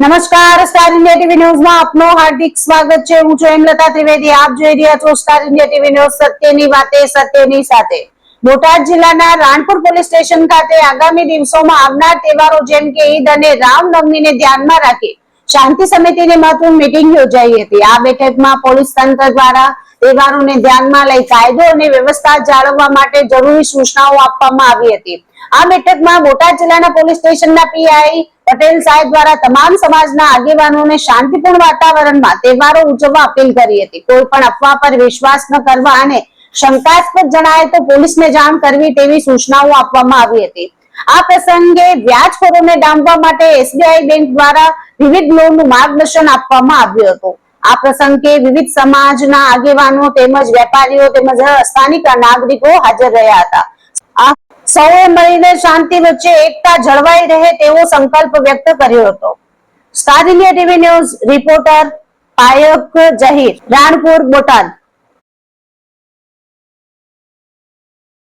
નમસ્કાર, star India TV ન્યૂઝમાં આપનું હાર્દિક સ્વાગત છે। હું છું હેમલતા ત્રિવેદી। આપ જોઈ રહ્યા છો સ્ટાર ઇન્ડિયા ટીવી ન્યૂઝ, સત્યની વાતે સત્યની સાથે। બોટાદ જિલ્લાના રાણપુર પોલીસ સ્ટેશન ખાતે આગામી દિવસોમાં આવનાર તહેવારો જેમ કે ઈદ અને રામનવમીને ધ્યાનમાં રાખી શાંતિ સમિતિની મહત્વની મીટિંગ યોજાઈ હતી। આ બેઠકમાં પોલીસ તંત્ર દ્વારા તહેવારોને ધ્યાનમાં લઈ કાયદો અને વ્યવસ્થા જાળવવા માટે જરૂરી સૂચનાઓ આપવામાં આવી હતી। આ બેઠકમાં બોટાદ જિલ્લાના પોલીસ સ્ટેશનના પીઆઈ પટેલ સાહેબ દ્વારા તમામ સમાજના આગેવાનોને શાંતિપૂર્ણ વાતાવરણમાં તહેવારો ઉજવવા અપીલ કરી હતી। કોઈ પણ અફવા પર વિશ્વાસ ન કરવા અને શંકાસ્પદ જણાય તો પોલીસને જાણ કરવી તેવી સૂચનાઓ આપવામાં આવી હતી। આ પ્રસંગે વ્યાજખોરોને ડામવા માટે એસબીઆઈ બેંક દ્વારા વિવિધ લોનનું માર્ગદર્શન આપવામાં આવ્યું હતું। આ પ્રસંગે વિવિધ સમાજના આગેવાનો તેમજ વેપારીઓ તેમજ સ્થાનિક નાગરિકો હાજર રહ્યા હતા। સૌએ મળીને શાંતિ વચ્ચે એકતા જળવાઈ રહે તેવો સંકલ્પ વ્યક્ત કર્યો હતો। Star India TV news reporter Payak Zaheer, Ranpur, Botad.